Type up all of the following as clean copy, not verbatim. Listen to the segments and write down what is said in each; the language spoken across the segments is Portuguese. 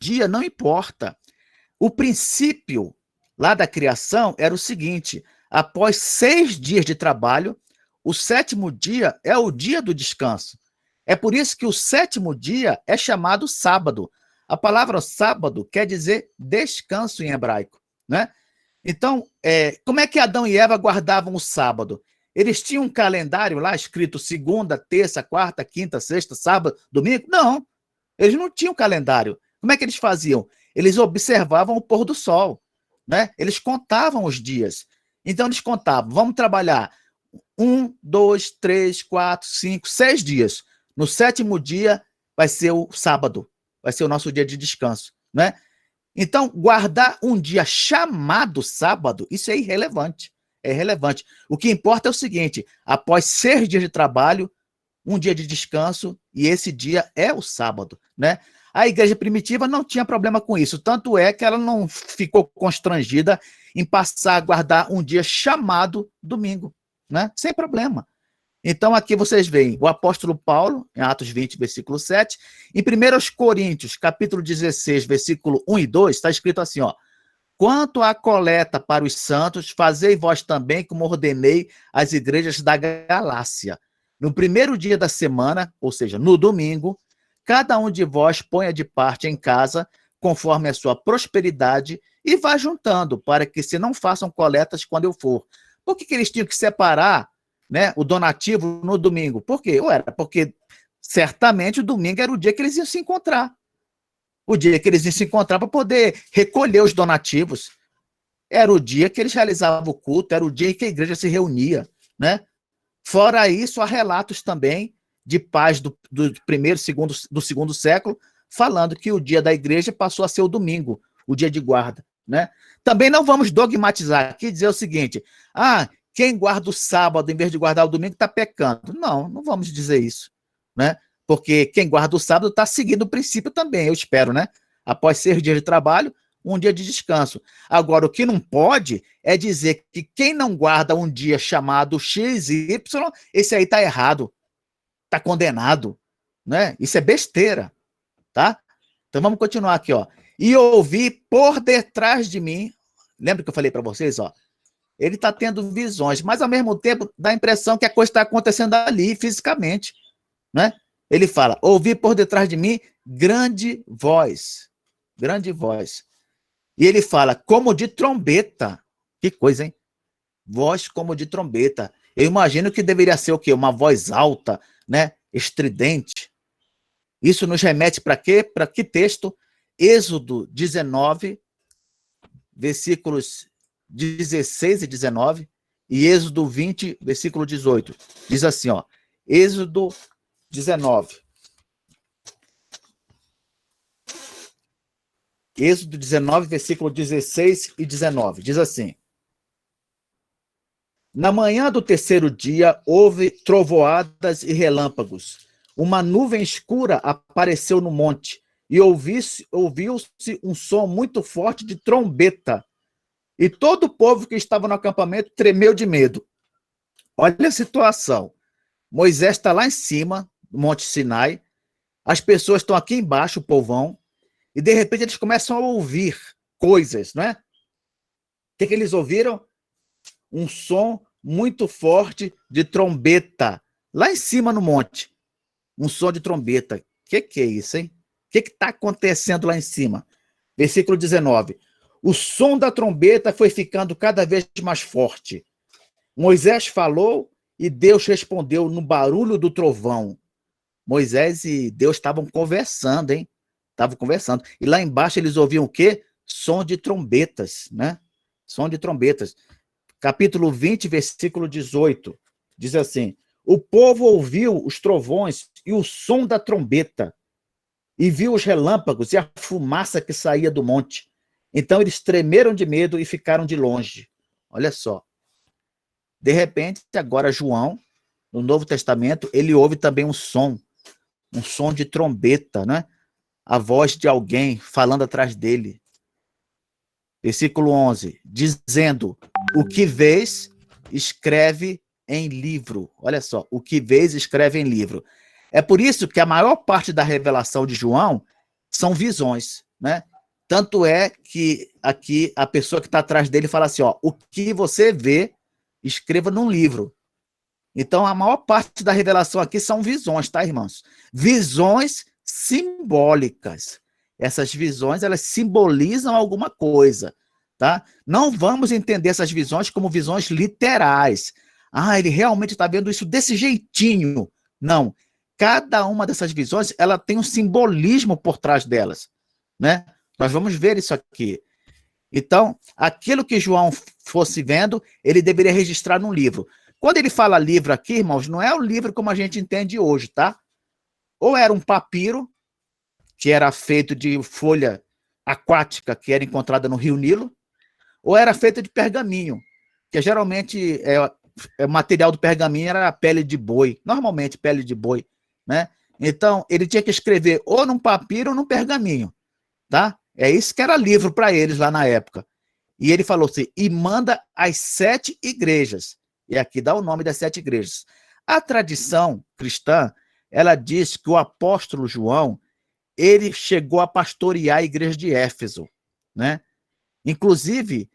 dia não importa. O princípio lá da criação era o seguinte: após 6 dias de trabalho, o 7º dia é o dia do descanso. É por isso que o 7º dia é chamado sábado. A palavra sábado quer dizer descanso em hebraico, né? Então, como é que Adão e Eva guardavam o sábado? Eles tinham um calendário lá escrito segunda, terça, quarta, quinta, sexta, sábado, domingo? Não, eles não tinham calendário. Como é que eles faziam? Eles observavam o pôr do sol, né? Eles contavam os dias. Então, eles contavam, vamos trabalhar 1, 2, 3, 4, 5, 6 dias. No 7º dia vai ser o sábado, vai ser o nosso dia de descanso, né? Então, guardar um dia chamado sábado, isso é irrelevante. É irrelevante. O que importa é o seguinte: após 6 dias de trabalho, um dia de descanso, e esse dia é o sábado, né? A igreja primitiva não tinha problema com isso, tanto é que ela não ficou constrangida em passar a guardar um dia chamado domingo, né? Sem problema. Então, aqui vocês veem o apóstolo Paulo, em Atos 20, versículo 7, em 1 Coríntios, capítulo 16, versículo 1 e 2, está escrito assim, ó: quanto à coleta para os santos, fazei vós também como ordenei às igrejas da Galácia. No primeiro dia da semana, ou seja, no domingo, cada um de vós ponha de parte em casa, conforme a sua prosperidade, e vá juntando, para que se não façam coletas quando eu for. Por que eles tinham que separar, né, o donativo no domingo? Por quê? Porque certamente o domingo era o dia que eles iam se encontrar. O dia que eles iam se encontrar para poder recolher os donativos. Era o dia que eles realizavam o culto, era o dia em que a igreja se reunia, né? Fora isso, há relatos também de pais do primeiro, do segundo século, falando que o dia da igreja passou a ser o domingo, o dia de guarda, né? Também não vamos dogmatizar aqui e dizer o seguinte: quem guarda o sábado em vez de guardar o domingo está pecando. Não, não vamos dizer isso, né? Porque quem guarda o sábado está seguindo o princípio também, eu espero, né? Após 6 dias de trabalho, um dia de descanso. Agora, o que não pode é dizer que quem não guarda um dia chamado X e Y, esse aí está errado, está condenado, né? Isso é besteira, tá? Então vamos continuar aqui, ó. E ouvi por detrás de mim, lembra que eu falei para vocês, ó? Ele está tendo visões, mas ao mesmo tempo dá a impressão que a coisa está acontecendo ali fisicamente, né? Ele fala: ouvi por detrás de mim grande voz, grande voz. E ele fala, como de trombeta. Que coisa, hein? Voz como de trombeta. Eu imagino que deveria ser o quê? Uma voz alta, né? Estridente. Isso nos remete para quê? Para que texto? Êxodo 19, versículos 16 e 19, e Êxodo 20, versículo 18. Diz assim, ó. Êxodo 19. Êxodo 19, versículo 16 e 19. Diz assim: na manhã do 3º dia, houve trovoadas e relâmpagos. Uma nuvem escura apareceu no monte, e ouviu-se um som muito forte de trombeta. E todo o povo que estava no acampamento tremeu de medo. Olha a situação. Moisés está lá em cima, no Monte Sinai. As pessoas estão aqui embaixo, o povão. E, de repente, eles começam a ouvir coisas, não é? O que eles ouviram? Um som muito forte de trombeta, lá em cima no monte. Um som de trombeta. O que é isso, hein? O que está acontecendo lá em cima? Versículo 19. O som da trombeta foi ficando cada vez mais forte. Moisés falou e Deus respondeu no barulho do trovão. Moisés e Deus estavam conversando, hein? Estavam conversando. E lá embaixo eles ouviam o quê? Som de trombetas, né? Som de trombetas. Capítulo 20, versículo 18. Diz assim: o povo ouviu os trovões e o som da trombeta, e viu os relâmpagos e a fumaça que saía do monte. Então eles tremeram de medo e ficaram de longe. Olha só. De repente, agora João, no Novo Testamento, ele ouve também um som de trombeta, né? A voz de alguém falando atrás dele. Versículo 11, dizendo: o que vês, escreve em livro. Olha só, o que vês, escreve em livro. É por isso que a maior parte da revelação de João são visões. né? Tanto é que aqui a pessoa que está atrás dele fala assim, ó, o que você vê, escreva num livro. Então, a maior parte da revelação aqui são visões, tá, irmãos? Visões simbólicas. Essas visões, elas simbolizam alguma coisa, tá? Não vamos entender essas visões como visões literais. Ah, ele realmente está vendo isso desse jeitinho. Não. Cada uma dessas visões, ela tem um simbolismo por trás delas, né? Nós vamos ver isso aqui. Então, aquilo que João fosse vendo, ele deveria registrar num livro. Quando ele fala livro aqui, irmãos, não é o livro como a gente entende hoje, tá? Ou era um papiro, que era feito de folha aquática, que era encontrada no Rio Nilo, ou era feito de pergaminho, que geralmente o material do pergaminho era a pele de boi, normalmente pele de boi, né? Então, ele tinha que escrever ou num papiro ou num pergaminho, tá? É isso que era livro para eles lá na época. E ele falou assim, e manda as 7 igrejas. E aqui dá o nome das 7 igrejas. A tradição cristã, ela diz que o apóstolo João, ele chegou a pastorear a igreja de Éfeso, né? Inclusive,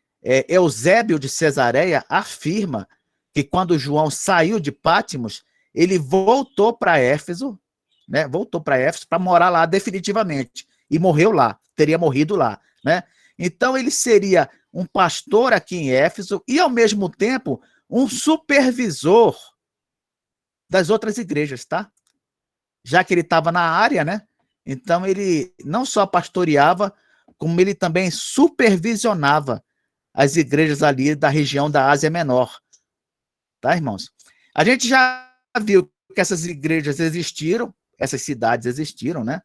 Eusébio de Cesareia afirma que quando João saiu de Pátimos, ele voltou para Éfeso, né? Voltou para Éfeso para morar lá definitivamente e morreu lá, teria morrido lá, né? Então ele seria um pastor aqui em Éfeso e ao mesmo tempo um supervisor das outras igrejas, tá? Já que ele estava na área, né? Então ele não só pastoreava, como ele também supervisionava as igrejas ali da região da Ásia Menor, tá, irmãos? A gente já viu que essas igrejas existiram, essas cidades existiram, né?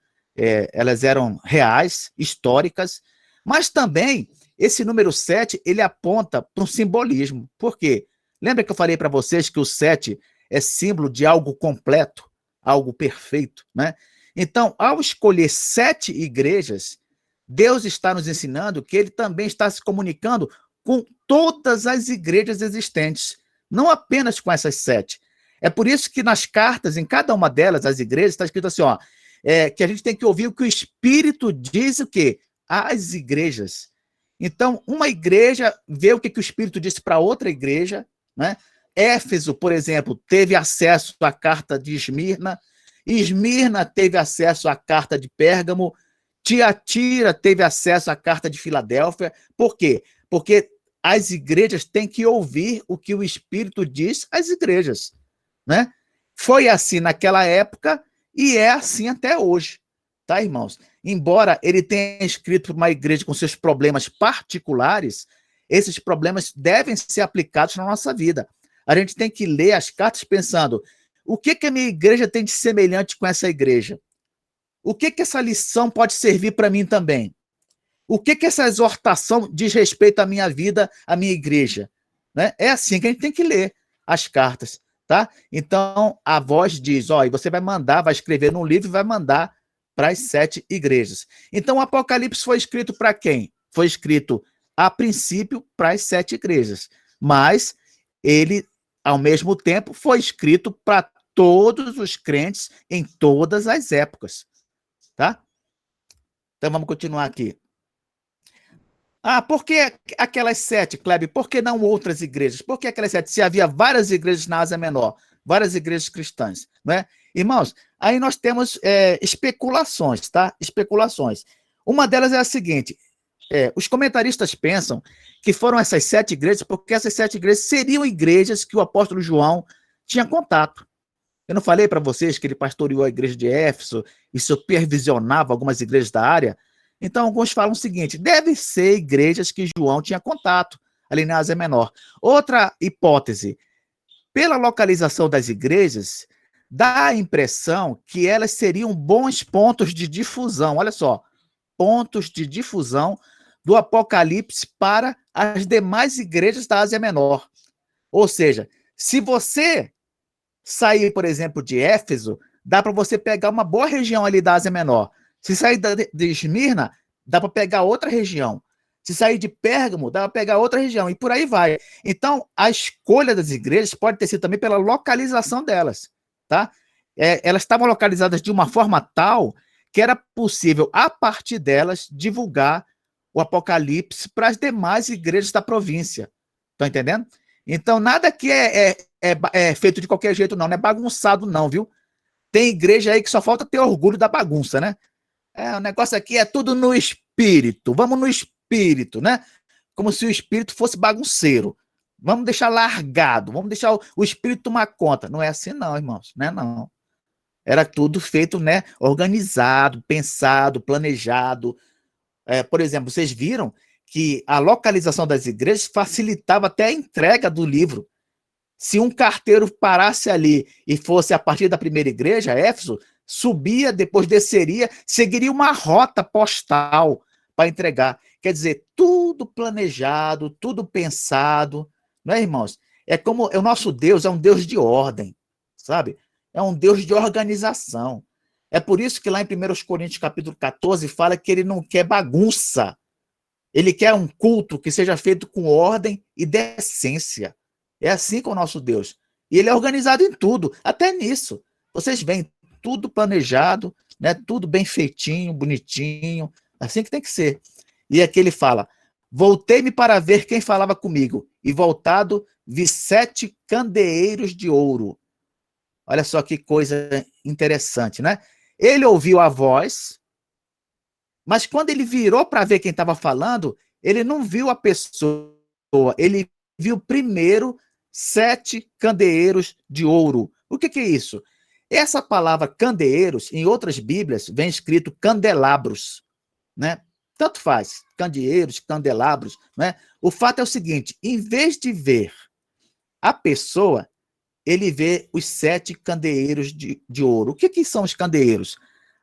Elas eram reais, históricas, mas também esse número 7, ele aponta para um simbolismo. Por quê? Lembra que eu falei para vocês que o 7 é símbolo de algo completo, algo perfeito, né? Então, ao escolher 7 igrejas, Deus está nos ensinando que ele também está se comunicando com todas as igrejas existentes, não apenas com essas 7. É por isso que nas cartas, em cada uma delas, as igrejas, está escrito assim, ó, que a gente tem que ouvir o que o Espírito diz o quê? Às igrejas. Então, uma igreja vê o que o Espírito disse para outra igreja, né? Éfeso, por exemplo, teve acesso à carta de Esmirna, Esmirna teve acesso à carta de Pérgamo, Tiatira teve acesso à carta de Filadélfia. Por quê? Porque as igrejas têm que ouvir o que o Espírito diz às igrejas, né? Foi assim naquela época e é assim até hoje, tá, irmãos? Embora ele tenha escrito para uma igreja com seus problemas particulares, esses problemas devem ser aplicados na nossa vida. A gente tem que ler as cartas pensando, o que a minha igreja tem de semelhante com essa igreja? O que essa lição pode servir para mim também? O que essa exortação diz respeito à minha vida, à minha igreja? Né? É assim que a gente tem que ler as cartas, tá? Então, a voz diz, ó, e você vai mandar, vai escrever num livro e vai mandar para as 7 igrejas. Então, o Apocalipse foi escrito para quem? Foi escrito, a princípio, para as 7 igrejas. Mas ele, ao mesmo tempo, foi escrito para todos os crentes em todas as épocas, tá? Então, vamos continuar aqui. Ah, por que aquelas 7, Kleber? Por que não outras igrejas? Por que aquelas 7? Se havia várias igrejas na Ásia Menor, várias igrejas cristãs, né? Irmãos, aí nós temos especulações, tá? Especulações. Uma delas é a seguinte, os comentaristas pensam que foram essas 7 igrejas porque essas 7 igrejas seriam igrejas que o apóstolo João tinha contato. Eu não falei para vocês que ele pastoreou a igreja de Éfeso e supervisionava algumas igrejas da área? Então, alguns falam o seguinte, deve ser igrejas que João tinha contato, ali na Ásia Menor. Outra hipótese, pela localização das igrejas, dá a impressão que elas seriam bons pontos de difusão, olha só, pontos de difusão do Apocalipse para as demais igrejas da Ásia Menor. Ou seja, se você sair, por exemplo, de Éfeso, dá para você pegar uma boa região ali da Ásia Menor. Se sair de Esmirna, dá para pegar outra região. Se sair de Pérgamo, dá para pegar outra região. E por aí vai. Então, a escolha das igrejas pode ter sido também pela localização delas. Tá? Elas estavam localizadas de uma forma tal que era possível, a partir delas, divulgar o Apocalipse para as demais igrejas da província. Estão entendendo? Então, nada que é feito de qualquer jeito, não é bagunçado, não, viu? Tem igreja aí que só falta ter orgulho da bagunça, né? O negócio aqui é tudo no espírito, vamos no espírito, né? Como se o espírito fosse bagunceiro. Vamos deixar largado, vamos deixar o espírito tomar conta. Não é assim, não, irmãos, não é não. Era tudo feito, né, organizado, pensado, planejado. Por exemplo, vocês viram que a localização das igrejas facilitava até a entrega do livro. Se um carteiro parasse ali e fosse a partir da primeira igreja, Éfeso, subia, depois desceria, seguiria uma rota postal para entregar. Quer dizer, tudo planejado, tudo pensado, não é, irmãos? É como o nosso Deus é um Deus de ordem, sabe? É um Deus de organização. É por isso que lá em 1 Coríntios capítulo 14 fala que ele não quer bagunça. Ele quer um culto que seja feito com ordem e decência. É assim com o nosso Deus. E ele é organizado em tudo, até nisso. Vocês veem tudo planejado, né? Tudo bem feitinho, bonitinho, assim que tem que ser. E aqui ele fala: voltei-me para ver quem falava comigo, e voltado vi 7 candeeiros de ouro. Olha só que coisa interessante, né? Ele ouviu a voz, mas quando ele virou para ver quem estava falando, ele não viu a pessoa, ele viu primeiro 7 candeeiros de ouro. O que é isso? Essa palavra candeeiros, em outras Bíblias, vem escrito candelabros, né? Tanto faz, candeeiros, candelabros, né? O fato é o seguinte: em vez de ver a pessoa, ele vê os 7 candeeiros de ouro. O que são os candeeiros?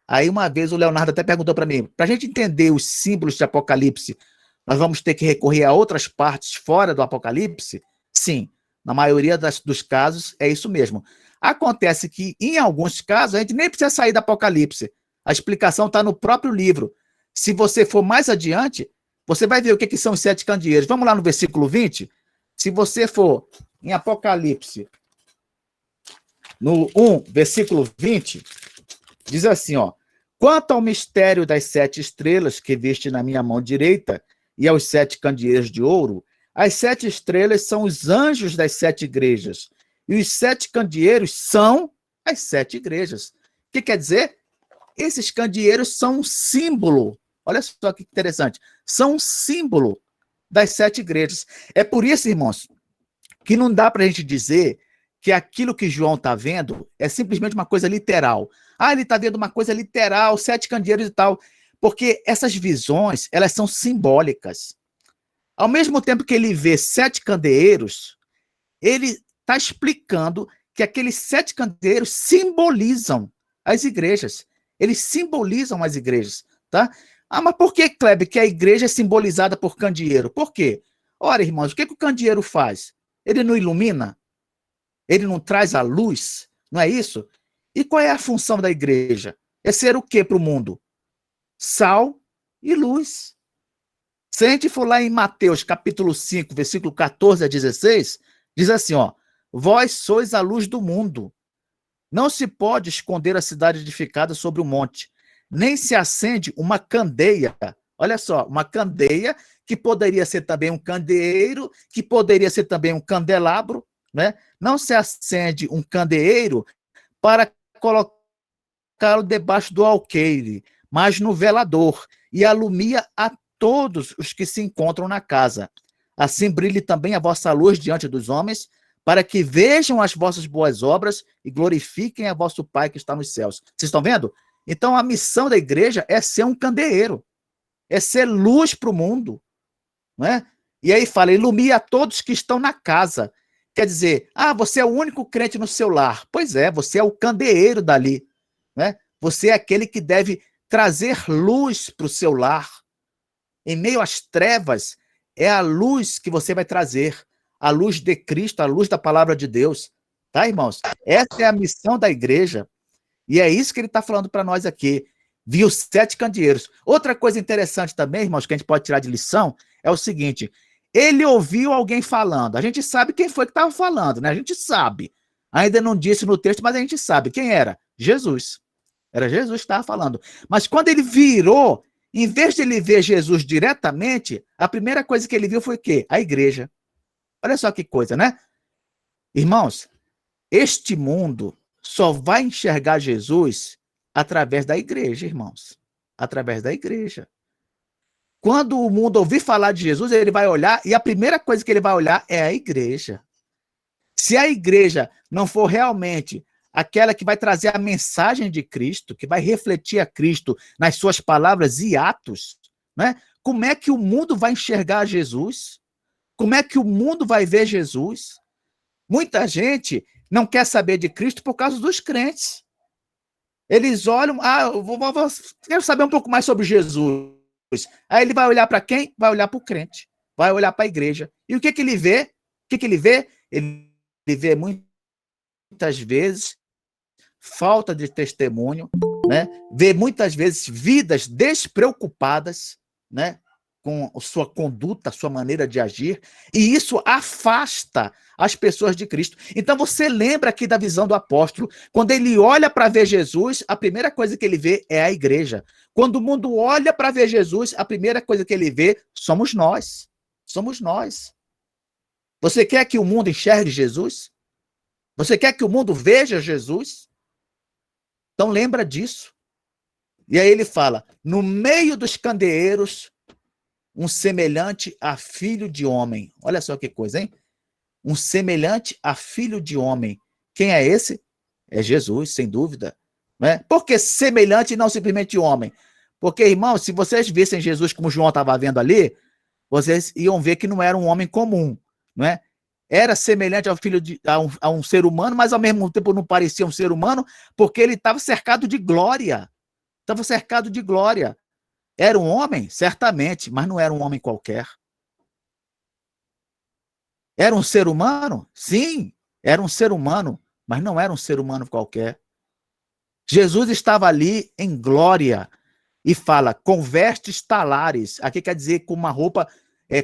Aí uma vez o Leonardo até perguntou para mim, para a gente entender os símbolos de Apocalipse, nós vamos ter que recorrer a outras partes fora do Apocalipse? Sim, na maioria dos casos é isso mesmo. Acontece que, em alguns casos, a gente nem precisa sair do Apocalipse. A explicação está no próprio livro. Se você for mais adiante, você vai ver o que são os 7 candeeiros. Vamos lá no versículo 20? Se você for em Apocalipse, no 1, versículo 20, diz assim, ó: quanto ao mistério das 7 estrelas que viste na minha mão direita e aos 7 candeeiros de ouro, as 7 estrelas são os anjos das 7 igrejas, e os 7 candeeiros são as 7 igrejas. O que quer dizer? Esses candeeiros são um símbolo. Olha só que interessante. São um símbolo das 7 igrejas. É por isso, irmãos, que não dá para a gente dizer que aquilo que João está vendo é simplesmente uma coisa literal. Ele está vendo uma coisa literal, 7 candeeiros e tal. Porque essas visões, elas são simbólicas. Ao mesmo tempo que ele vê 7 candeeiros, ele está explicando que aqueles 7 candeeiros simbolizam as igrejas. Eles simbolizam as igrejas, tá? Mas por que, Kleber, que a igreja é simbolizada por candeeiro? Por quê? Ora, irmãos, o que o candeeiro faz? Ele não ilumina? Ele não traz a luz? Não é isso? E qual é a função da igreja? É ser o quê para o mundo? Sal e luz. Se a gente for lá em Mateus, capítulo 5, versículo 14 a 16, diz assim, ó: vós sois a luz do mundo. Não se pode esconder a cidade edificada sobre o monte, nem se acende uma candeia. Olha só, uma candeia que poderia ser também um candeeiro, que poderia ser também um candelabro, né? Não se acende um candeeiro para colocá-lo debaixo do alqueire, mas no velador, e alumia a todos os que se encontram na casa. Assim brilhe também a vossa luz diante dos homens, para que vejam as vossas boas obras e glorifiquem a vosso Pai que está nos céus. Vocês estão vendo? Então a missão da igreja é ser um candeeiro, é ser luz para o mundo, não é? E aí fala: ilumine a todos que estão na casa. Quer dizer, você é o único crente no seu lar. Pois é, você é o candeeiro dali, né? Você é aquele que deve trazer luz para o seu lar. Em meio às trevas, é a luz que você vai trazer, a luz de Cristo, a luz da palavra de Deus. Tá, irmãos? Essa é a missão da igreja. E é isso que ele está falando para nós aqui. Viu 7 candeeiros. Outra coisa interessante também, irmãos, que a gente pode tirar de lição, é o seguinte: ele ouviu alguém falando. A gente sabe quem foi que estava falando, né? A gente sabe. Ainda não disse no texto, mas a gente sabe. Quem era? Jesus. Era Jesus que estava falando. Mas quando ele virou, em vez de ele ver Jesus diretamente, a primeira coisa que ele viu foi o quê? A igreja. Olha só que coisa, né? Irmãos, este mundo só vai enxergar Jesus através da igreja, irmãos. Através da igreja. Quando o mundo ouvir falar de Jesus, ele vai olhar e a primeira coisa que ele vai olhar é a igreja. Se a igreja não for realmente aquela que vai trazer a mensagem de Cristo, que vai refletir a Cristo nas suas palavras e atos, né? Como é que o mundo vai enxergar Jesus? Como é que o mundo vai ver Jesus? Muita gente não quer saber de Cristo por causa dos crentes. Eles olham, quero saber um pouco mais sobre Jesus. Aí ele vai olhar para quem? Vai olhar para o crente, vai olhar para a igreja. E o que que ele vê? O que que ele vê? Ele vê muitas vezes falta de testemunho, né? Vê muitas vezes vidas despreocupadas, né? Com a sua conduta, a sua maneira de agir, e isso afasta as pessoas de Cristo. Então você lembra aqui da visão do apóstolo, quando ele olha para ver Jesus, a primeira coisa que ele vê é a igreja. Quando o mundo olha para ver Jesus, a primeira coisa que ele vê somos nós. Somos nós. Você quer que o mundo enxergue Jesus? Você quer que o mundo veja Jesus? Então lembra disso. E aí ele fala, no meio dos candeeiros, um semelhante a filho de homem. Olha só que coisa, hein? Um semelhante a filho de homem. Quem é esse? É Jesus, sem dúvida. Né? Por que semelhante e não simplesmente homem? Porque, irmãos, se vocês vissem Jesus como João estava vendo ali, vocês iam ver que não era um homem comum. Não é? Era semelhante ao filho a um ser humano, mas ao mesmo tempo não parecia um ser humano, porque ele estava cercado de glória. Estava cercado de glória. Era um homem? Certamente, mas não era um homem qualquer. Era um ser humano? Sim, era um ser humano, mas não era um ser humano qualquer. Jesus estava ali em glória e fala, com vestes talares. Aqui quer dizer com uma roupa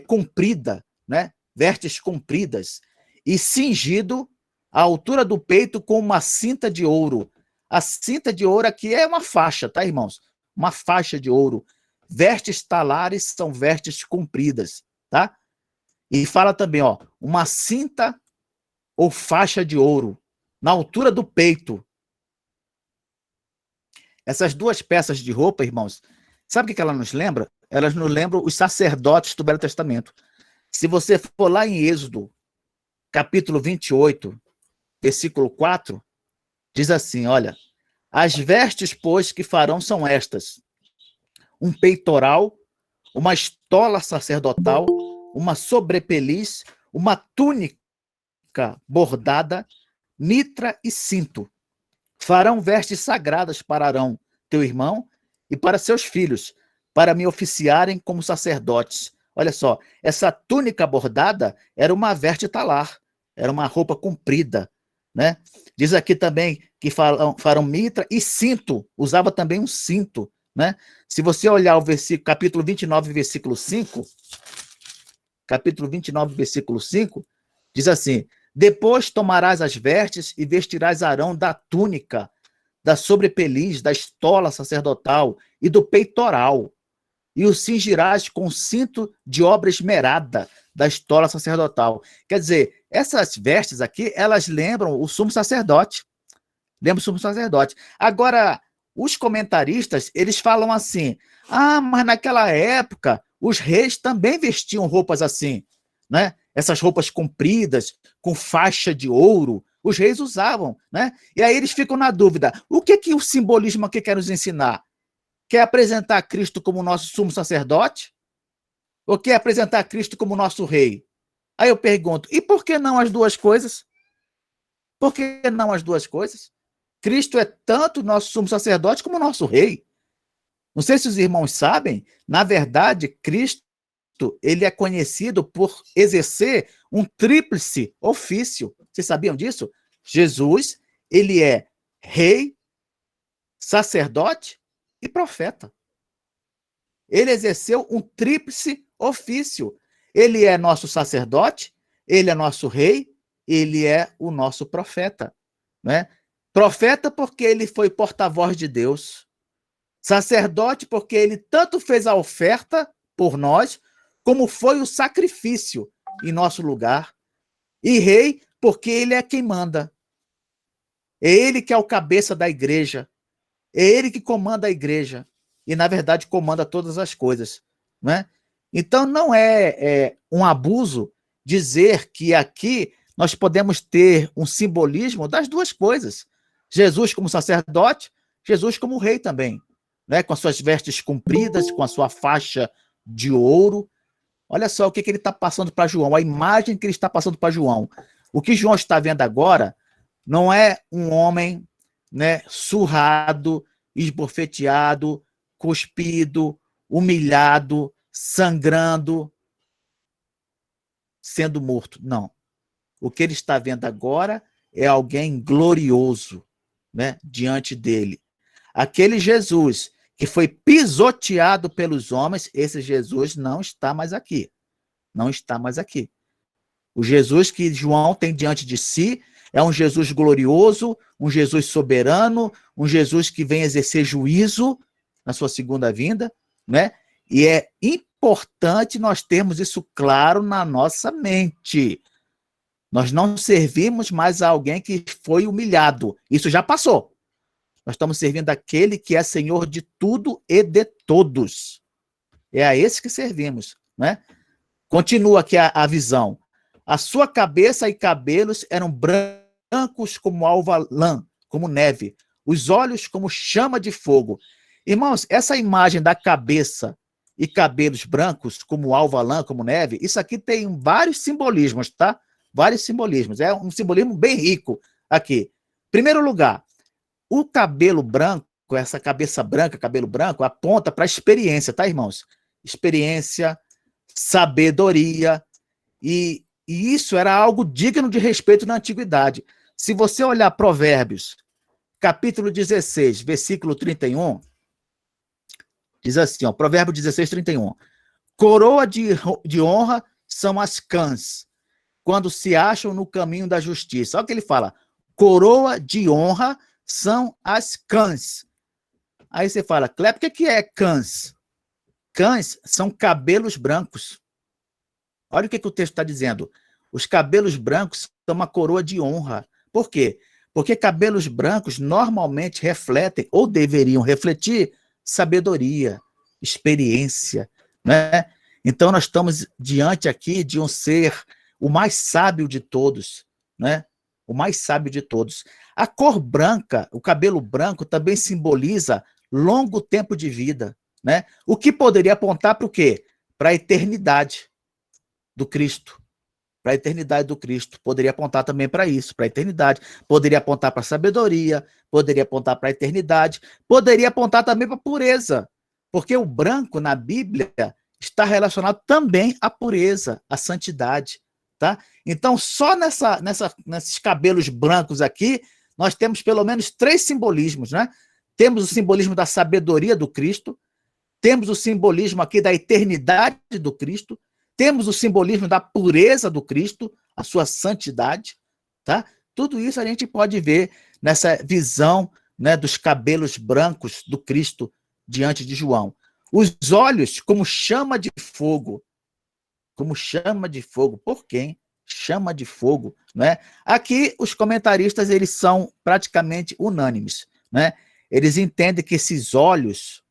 comprida, né? Vestes compridas. E cingido à altura do peito com uma cinta de ouro. A cinta de ouro aqui é uma faixa, tá, irmãos? Uma faixa de ouro. Vestes talares são vestes compridas, tá? E fala também, ó, uma cinta ou faixa de ouro na altura do peito. Essas duas peças de roupa, irmãos, sabe o que ela nos lembra? Elas nos lembram os sacerdotes do Velho Testamento. Se você for lá em Êxodo, capítulo 28, versículo 4, diz assim, olha, as vestes, pois, que farão são estas, um peitoral, uma estola sacerdotal, uma sobrepeliz, uma túnica bordada, mitra e cinto. Farão vestes sagradas para Arão, teu irmão, e para seus filhos, para me oficiarem como sacerdotes. Olha só, essa túnica bordada era uma veste talar, era uma roupa comprida, né? Diz aqui também que farão mitra e cinto, usava também um cinto, né? Se você olhar o versículo, capítulo 29, versículo 5, capítulo 29, versículo 5, diz assim, depois tomarás as vestes e vestirás Arão da túnica, da sobrepeliz, da estola sacerdotal e do peitoral, e o cingirás com cinto de obra esmerada da estola sacerdotal. Quer dizer, essas vestes aqui, elas lembram o sumo sacerdote. Lembra o sumo sacerdote. Agora, os comentaristas, eles falam assim, mas naquela época, os reis também vestiam roupas assim, né? Essas roupas compridas, com faixa de ouro, os reis usavam, né? E aí eles ficam na dúvida, o que o simbolismo aqui quer nos ensinar? Quer apresentar Cristo como nosso sumo sacerdote? Ou quer apresentar Cristo como nosso rei? Aí eu pergunto, e por que não as duas coisas? Por que não as duas coisas? Cristo é tanto nosso sumo sacerdote como nosso rei. Não sei se os irmãos sabem, na verdade, Cristo, ele é conhecido por exercer um tríplice ofício. Vocês sabiam disso? Jesus, ele é rei, sacerdote e profeta. Ele exerceu um tríplice ofício. Ele é nosso sacerdote, ele é nosso rei, ele é o nosso profeta, né? Profeta porque ele foi porta-voz de Deus. Sacerdote porque ele tanto fez a oferta por nós, como foi o sacrifício em nosso lugar. E rei porque ele é quem manda. É ele que é o cabeça da igreja. É ele que comanda a igreja. E, na verdade, comanda todas as coisas. Né? Então, não é um abuso dizer que aqui nós podemos ter um simbolismo das duas coisas. Jesus como sacerdote, Jesus como rei também. Né? Com as suas vestes compridas, com a sua faixa de ouro. Olha só o que ele está passando para João, a imagem que ele está passando para João. O que João está vendo agora não é um homem, né, surrado, esbofeteado, cuspido, humilhado, sangrando, sendo morto. Não. O que ele está vendo agora é alguém glorioso, né, diante dele. Aquele Jesus que foi pisoteado pelos homens, esse Jesus não está mais aqui. Não está mais aqui. O Jesus que João tem diante de si é um Jesus glorioso, um Jesus soberano, um Jesus que vem exercer juízo na sua segunda vinda, né? E é importante nós termos isso claro na nossa mente. Nós não servimos mais a alguém que foi humilhado. Isso já passou. Nós estamos servindo aquele que é Senhor de tudo e de todos. É a esse que servimos, né? Continua aqui a visão. A sua cabeça e cabelos eram brancos como alva lã, como neve. Os olhos como chama de fogo. Irmãos, essa imagem da cabeça e cabelos brancos como alva lã, como neve, isso aqui tem vários simbolismos, tá? Vários simbolismos. É um simbolismo bem rico aqui. Primeiro lugar, o cabelo branco, essa cabeça branca, cabelo branco, aponta para a experiência, tá, irmãos? Experiência, sabedoria, e isso era algo digno de respeito na antiguidade. Se você olhar Provérbios, capítulo 16, versículo 31, diz assim, ó, Provérbio 16, 31. Coroa de honra são as cãs, quando se acham no caminho da justiça. Olha o que ele fala, coroa de honra são as cãs. Aí você fala, Cleber, o que é cãs? Cães são cabelos brancos. Olha o que o texto está dizendo. Os cabelos brancos são uma coroa de honra. Por quê? Porque cabelos brancos normalmente refletem, ou deveriam refletir, sabedoria, experiência, né? Então, nós estamos diante aqui de um ser, o mais sábio de todos, né? O mais sábio de todos. A cor branca, o cabelo branco, também simboliza longo tempo de vida, né? O que poderia apontar para o quê? Para a eternidade do Cristo. Para a eternidade do Cristo. Poderia apontar também para isso, para a eternidade. Poderia apontar para a sabedoria, poderia apontar para a eternidade, poderia apontar também para a pureza. Porque o branco, na Bíblia, está relacionado também à pureza, à santidade. Tá? Então, só nesses cabelos brancos aqui, nós temos pelo menos 3 simbolismos. Né? Temos o simbolismo da sabedoria do Cristo, temos o simbolismo aqui da eternidade do Cristo, temos o simbolismo da pureza do Cristo, a sua santidade, tá? Tudo isso a gente pode ver nessa visão, né, dos cabelos brancos do Cristo diante de João. Os olhos como chama de fogo. Como chama de fogo. Por quem? Chama de fogo, né? Aqui os comentaristas eles são praticamente unânimes, né? Eles entendem que esses olhos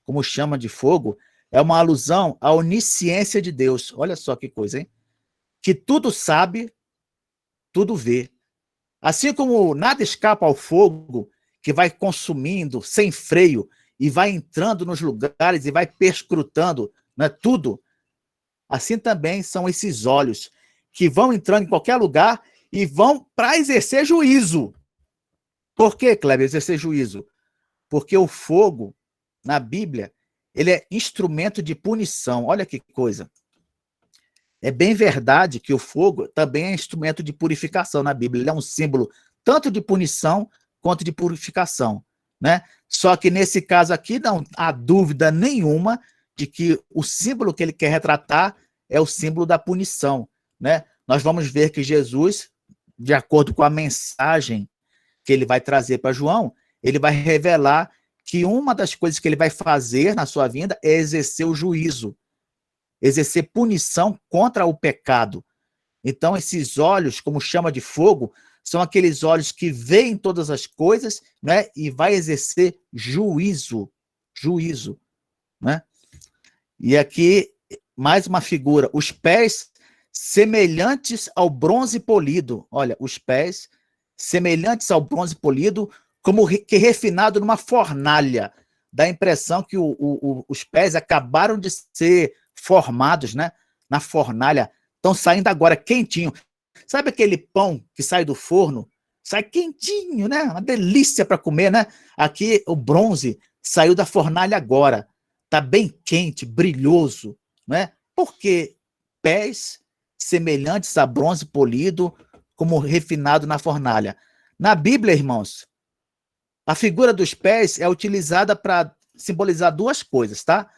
como chama de fogo é uma alusão à onisciência de Deus. Olha só que coisa, hein? Que tudo sabe, tudo vê. Assim como nada escapa ao fogo, que vai consumindo sem freio e vai entrando nos lugares e vai perscrutando, né, tudo, assim também são esses olhos que vão entrando em qualquer lugar e vão para exercer juízo. Por que, Kleber, exercer juízo? Porque o fogo, na Bíblia, ele é instrumento de punição. Olha que coisa. É bem verdade que o fogo também é instrumento de purificação na Bíblia. Ele é um símbolo tanto de punição quanto de purificação, né? Só que nesse caso aqui não há dúvida nenhuma de que o símbolo que ele quer retratar é o símbolo da punição, né? Nós vamos ver que Jesus, de acordo com a mensagem que ele vai trazer para João, ele vai revelar que uma das coisas que ele vai fazer na sua vinda é exercer o juízo, exercer punição contra o pecado. Então, esses olhos, como chama de fogo, são aqueles olhos que veem todas as coisas, né, e vai exercer juízo, né? E aqui, mais uma figura, os pés semelhantes ao bronze polido. Olha, os pés semelhantes ao bronze polido, como que refinado numa fornalha. Dá a impressão que os pés acabaram de ser formados, né, na fornalha, estão saindo agora quentinho. Sabe aquele pão que sai do forno? Sai quentinho, né? Uma delícia para comer, né? Aqui o bronze saiu da fornalha agora. Está bem quente, brilhoso, né? Porque pés semelhantes a bronze polido, como refinado na fornalha. Na Bíblia, irmãos, a figura dos pés é utilizada para simbolizar duas coisas, tá?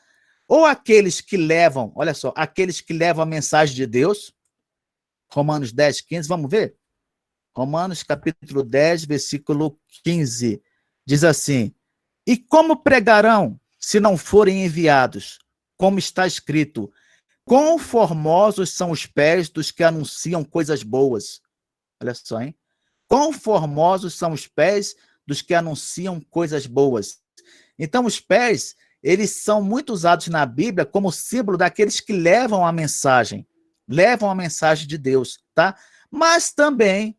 Ou aqueles que levam, olha só, aqueles que levam a mensagem de Deus, Romanos 10, 15, vamos ver? Romanos capítulo 10, versículo 15, diz assim: e como pregarão se não forem enviados? Como está escrito: quão formosos são os pés dos que anunciam coisas boas. Olha só, hein? Quão formosos são os pés dos que anunciam coisas boas. Então, os pés, eles são muito usados na Bíblia como símbolo daqueles que levam a mensagem de Deus, tá? Mas também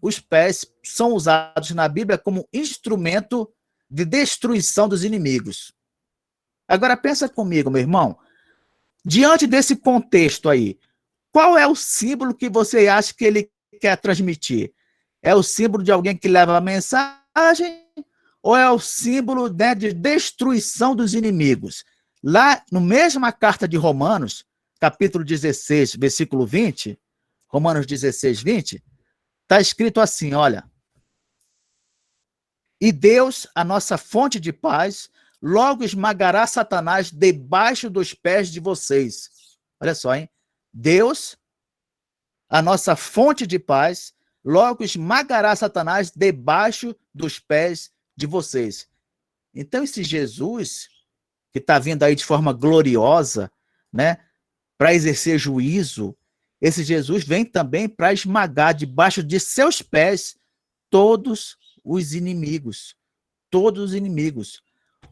os pés são usados na Bíblia como instrumento de destruição dos inimigos. Agora pensa comigo, meu irmão, diante desse contexto aí, qual é o símbolo que você acha que ele quer transmitir? É o símbolo de alguém que leva a mensagem ou é o símbolo, né, de destruição dos inimigos? Lá, no mesma carta de Romanos, capítulo 16, versículo 20, Romanos 16, 20, está escrito assim, olha: e Deus, a nossa fonte de paz, logo esmagará Satanás debaixo dos pés de vocês. Olha só, hein? Deus, a nossa fonte de paz, logo esmagará Satanás debaixo dos pés de vocês. Então, esse Jesus, que está vindo aí de forma gloriosa, né, para exercer juízo, esse Jesus vem também para esmagar debaixo de seus pés todos os inimigos. Todos os inimigos.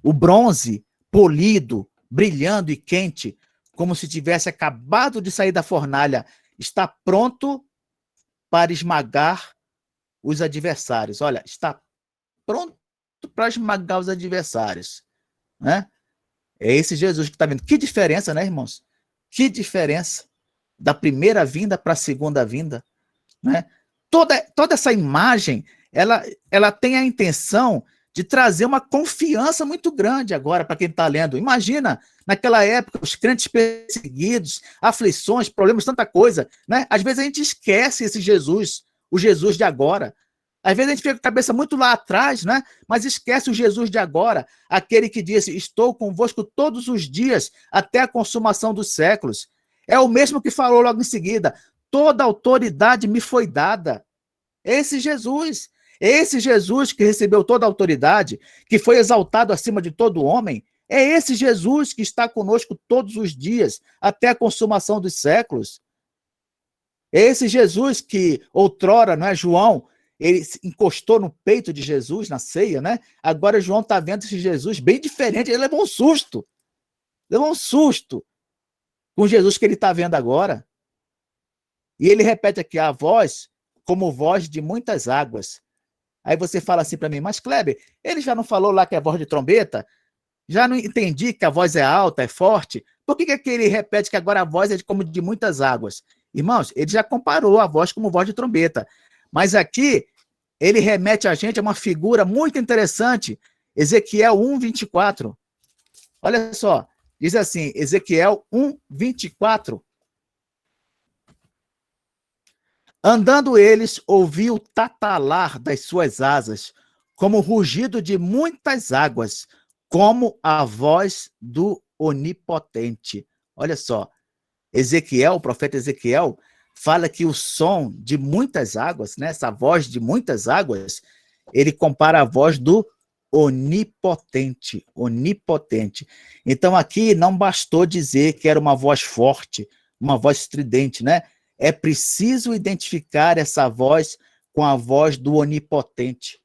O bronze, polido, brilhando e quente, como se tivesse acabado de sair da fornalha, está pronto para esmagar os adversários. Olha, está pronto para esmagar os adversários, né? É esse Jesus que está vindo. Que diferença, né, irmãos? Que diferença da primeira vinda para a segunda vinda, né? Toda essa imagem, ela tem a intenção de trazer uma confiança muito grande agora para quem está lendo. Imagina, naquela época, os crentes perseguidos, aflições, problemas, tanta coisa, né? Às vezes a gente esquece esse Jesus, o Jesus de agora. Às vezes a gente fica com a cabeça muito lá atrás, né? Mas esquece o Jesus de agora, aquele que disse: estou convosco todos os dias até a consumação dos séculos. É o mesmo que falou logo em seguida: toda autoridade me foi dada. Esse Jesus que recebeu toda a autoridade, que foi exaltado acima de todo homem, é esse Jesus que está conosco todos os dias até a consumação dos séculos. É esse Jesus que outrora, não é, João, ele encostou no peito de Jesus na ceia, né? Agora João está vendo esse Jesus bem diferente, ele levou um susto com o Jesus que ele está vendo agora. E ele repete aqui: a voz como voz de muitas águas. Aí você fala assim para mim: mas Kleber, ele já não falou lá que é voz de trombeta? Já não entendi que a voz é alta, é forte? Por que ele repete que agora a voz é como de muitas águas? Irmãos, ele já comparou a voz como voz de trombeta. Mas aqui, ele remete a gente a uma figura muito interessante. Ezequiel 1, 24. Olha só, diz assim, Ezequiel 1, 24. Andando eles, ouvi o tatalar das suas asas, como o rugido de muitas águas, como a voz do Onipotente. Olha só, Ezequiel, o profeta Ezequiel, fala que o som de muitas águas, né, essa voz de muitas águas, ele compara a voz do onipotente, onipotente. Então aqui não bastou dizer que era uma voz forte, uma voz estridente, né? É preciso identificar essa voz com a voz do onipotente,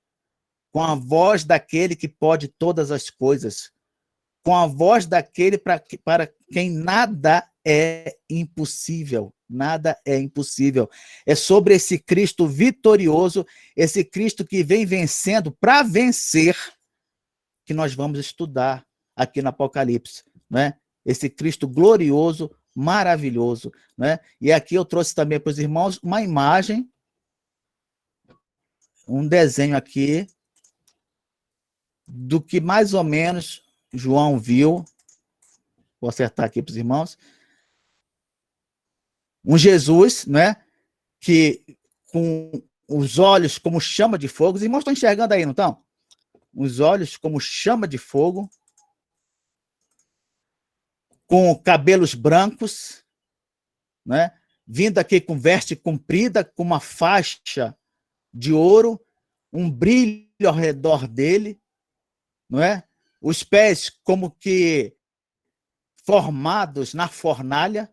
com a voz daquele que pode todas as coisas, com a voz daquele para quem nada é impossível. Nada é impossível. É sobre esse Cristo vitorioso, esse Cristo que vem vencendo para vencer, que nós vamos estudar aqui no Apocalipse, né? Esse Cristo glorioso, maravilhoso, né? E aqui eu trouxe também para os irmãos uma imagem, um desenho aqui, do que mais ou menos João viu. Vou acertar aqui para os irmãos. Um Jesus, né, que com os olhos como chama de fogo. Os irmãos estão enxergando aí, não estão? Os olhos como chama de fogo, com cabelos brancos, né, vindo aqui com veste comprida, com uma faixa de ouro, um brilho ao redor dele, não é? Os pés como que formados na fornalha,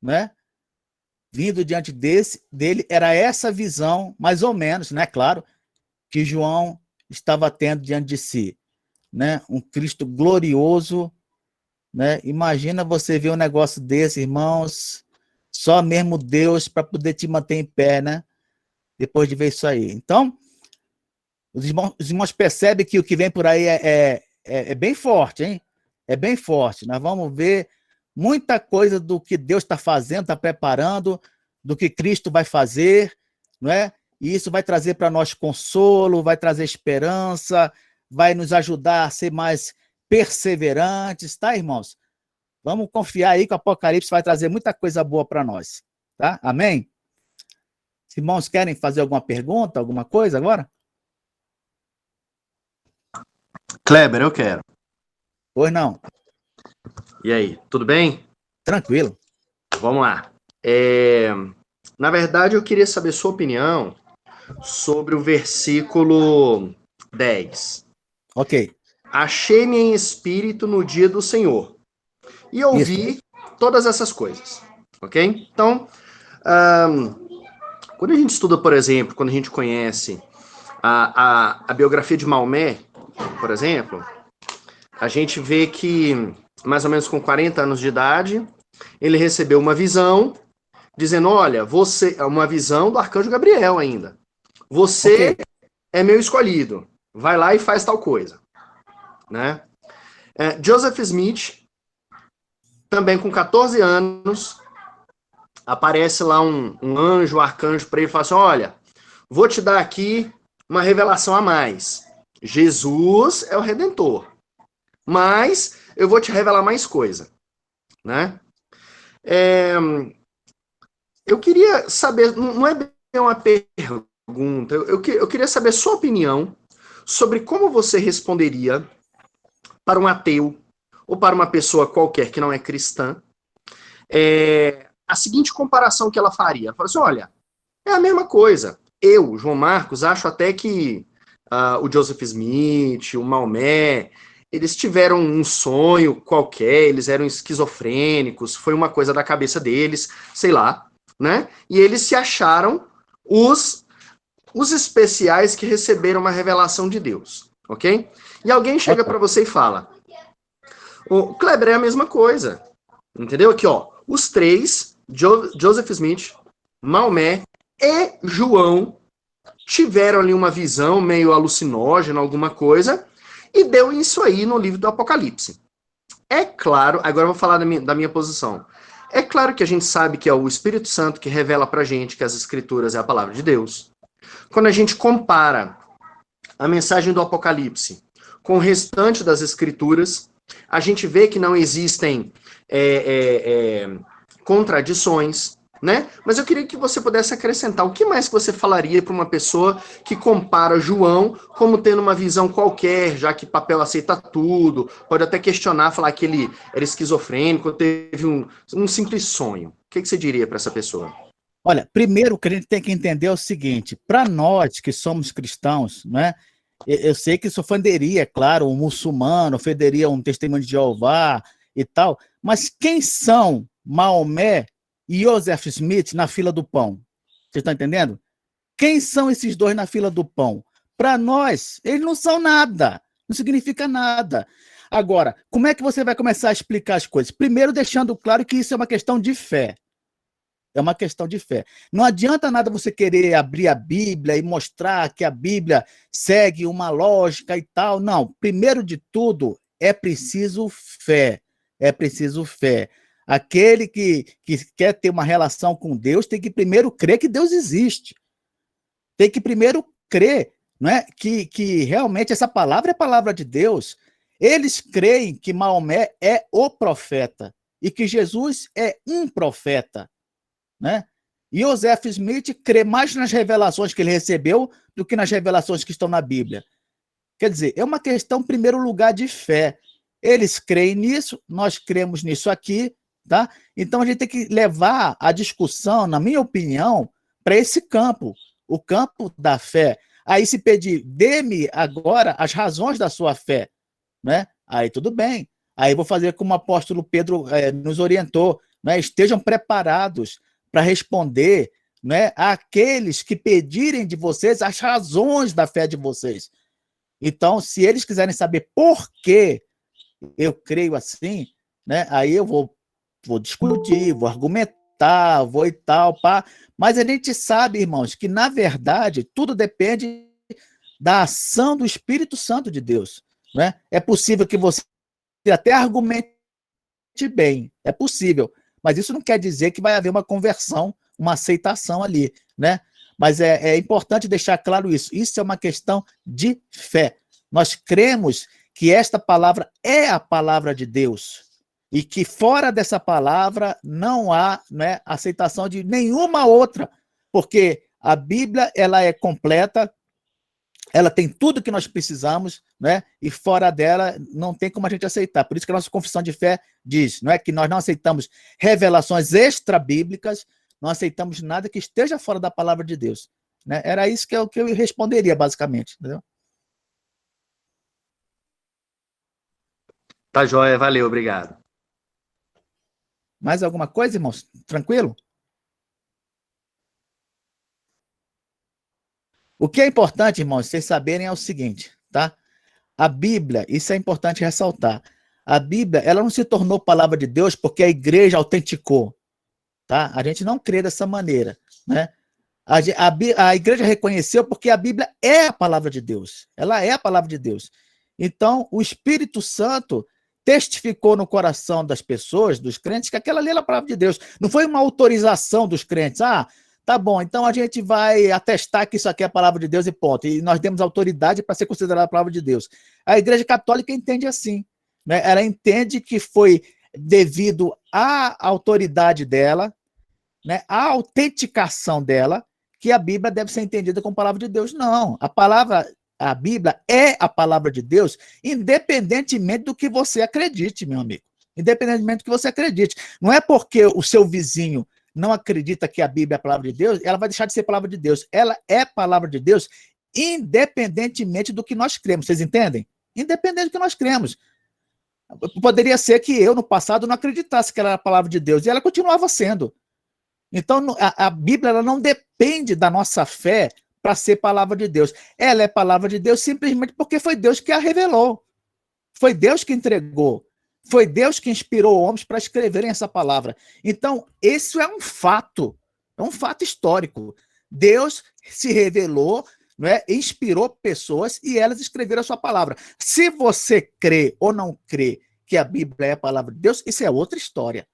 né? Vindo diante dele, era essa visão, mais ou menos, né? Claro, que João estava tendo diante de si, né? Um Cristo glorioso, né? Imagina você ver um negócio desse, irmãos, só mesmo Deus para poder te manter em pé, né? Depois de ver isso aí. Então, os irmãos percebem que o que vem por aí é bem forte, hein? É bem forte. Nós vamos ver muita coisa do que Deus está fazendo, está preparando, do que Cristo vai fazer, não é? E isso vai trazer para nós consolo, vai trazer esperança, vai nos ajudar a ser mais perseverantes, tá, irmãos? Vamos confiar aí que o Apocalipse vai trazer muita coisa boa para nós, tá? Amém? Os irmãos querem fazer alguma pergunta, alguma coisa agora? Kleber, eu quero. Pois não. E aí, tudo bem? Tranquilo. Vamos lá. Na verdade, eu queria saber sua opinião sobre o versículo 10. Ok. Achei-me em espírito no dia do Senhor e ouvi todas essas coisas, ok? Então, quando a gente estuda, por exemplo, quando a gente conhece a biografia de Maomé, por exemplo, a gente vê que, mais ou menos com 40 anos de idade, ele recebeu uma visão, dizendo, olha, você... Uma visão do arcanjo Gabriel ainda. Você é meu escolhido. Vai lá e faz tal coisa. Né? Joseph Smith, também com 14 anos, aparece lá um anjo, um arcanjo para ele e fala assim, olha, vou te dar aqui uma revelação a mais. Jesus é o Redentor. Mas eu vou te revelar mais coisa. Né? Eu queria saber, não é bem uma pergunta, eu queria saber sua opinião sobre como você responderia para um ateu ou para uma pessoa qualquer que não é cristã, a seguinte comparação que ela faria. Ela fala assim, olha, é a mesma coisa. Eu, João Marcos, acho até que o Joseph Smith, o Maomé, eles tiveram um sonho qualquer, eles eram esquizofrênicos, foi uma coisa da cabeça deles, sei lá, né? E eles se acharam os especiais que receberam uma revelação de Deus, ok? E alguém chega para você e fala, o Kleber é a mesma coisa, entendeu? Aqui, ó, os três, Joseph Smith, Maomé e João, tiveram ali uma visão meio alucinógena, alguma coisa, e deu isso aí no livro do Apocalipse. É claro, agora eu vou falar da minha posição. É claro que a gente sabe que é o Espírito Santo que revela pra gente que as Escrituras é a palavra de Deus. Quando a gente compara a mensagem do Apocalipse com o restante das Escrituras, a gente vê que não existem contradições, né? Mas eu queria que você pudesse acrescentar o que mais que você falaria para uma pessoa que compara João como tendo uma visão qualquer, já que papel aceita tudo, pode até questionar, falar que ele era esquizofrênico, teve um simples sonho. O que você diria para essa pessoa? Olha, primeiro o que a gente tem que entender é o seguinte, para nós que somos cristãos, né, eu sei que isso ofenderia, é claro, um muçulmano, ofenderia um testemunho de Jeová e tal, mas quem são Maomé e Joseph Smith na fila do pão? Você está entendendo? Quem são esses dois na fila do pão? Para nós, eles não são nada, não significa nada. Agora, como é que você vai começar a explicar as coisas? Primeiro, deixando claro que isso é uma questão de fé. É uma questão de fé. Não adianta nada você querer abrir a Bíblia e mostrar que a Bíblia segue uma lógica e tal. Não. Primeiro de tudo, é preciso fé. É preciso fé. Aquele que quer ter uma relação com Deus tem que primeiro crer que Deus existe. Tem que primeiro crer, não é? Que realmente essa palavra é a palavra de Deus. Eles creem que Maomé é o profeta e que Jesus é um profeta, né? E Joseph Smith crê mais nas revelações que ele recebeu do que nas revelações que estão na Bíblia. Quer dizer, é uma questão, em primeiro lugar, de fé. Eles creem nisso, nós cremos nisso aqui, tá? Então a gente tem que levar a discussão, na minha opinião, para esse campo, o campo da fé. Aí se pedir, dê-me agora as razões da sua fé, né? Aí tudo bem. Aí vou fazer como o apóstolo Pedro nos orientou, né? Estejam preparados para responder, né, àqueles que pedirem de vocês as razões da fé de vocês. Então, se eles quiserem saber por que eu creio assim, né, aí eu vou discutir, vou argumentar, vou e tal, pá. Mas a gente sabe, irmãos, que na verdade tudo depende da ação do Espírito Santo de Deus, né? É possível que você até argumente bem, é possível, mas isso não quer dizer que vai haver uma conversão, uma aceitação ali, né? Mas é importante deixar claro isso. Isso é uma questão de fé. Nós cremos que esta palavra é a palavra de Deus e que fora dessa palavra não há, né, aceitação de nenhuma outra, porque a Bíblia ela é completa, ela tem tudo que nós precisamos, né? E fora dela não tem como a gente aceitar. Por isso que a nossa confissão de fé diz, não é que nós não aceitamos revelações extra-bíblicas, não aceitamos nada que esteja fora da palavra de Deus, né? Era isso que eu responderia, basicamente, entendeu? Tá joia, valeu, obrigado. Mais alguma coisa, irmãos? Tranquilo? O que é importante, irmãos, vocês saberem é o seguinte, tá? A Bíblia, isso é importante ressaltar. A Bíblia, ela não se tornou palavra de Deus porque a igreja autenticou, tá? A gente não crê dessa maneira, né? A igreja reconheceu porque a Bíblia é a palavra de Deus. Ela é a palavra de Deus. Então, o Espírito Santo testificou no coração das pessoas, dos crentes, que aquela ali era a palavra de Deus. Não foi uma autorização dos crentes. Ah, tá bom, então a gente vai atestar que isso aqui é a palavra de Deus e ponto. E nós demos autoridade para ser considerada a palavra de Deus. A Igreja Católica entende assim, né? Ela entende que foi devido à autoridade dela, né, à autenticação dela, que a Bíblia deve ser entendida como palavra de Deus. Não, a Bíblia é a palavra de Deus, independentemente do que você acredite, meu amigo. Independentemente do que você acredite. Não é porque o seu vizinho não acredita que a Bíblia é a palavra de Deus, ela vai deixar de ser palavra de Deus. Ela é palavra de Deus, independentemente do que nós cremos. Vocês entendem? Independente do que nós cremos. Poderia ser que eu, no passado, não acreditasse que ela era a palavra de Deus, e ela continuava sendo. Então, a Bíblia ela não depende da nossa fé para ser palavra de Deus. Ela é palavra de Deus simplesmente porque foi Deus que a revelou. Foi Deus que entregou. Foi Deus que inspirou homens para escreverem essa palavra. Então, isso é um fato histórico. Deus se revelou, não é? Inspirou pessoas e elas escreveram a sua palavra. Se você crê ou não crê que a Bíblia é a palavra de Deus, isso é outra história.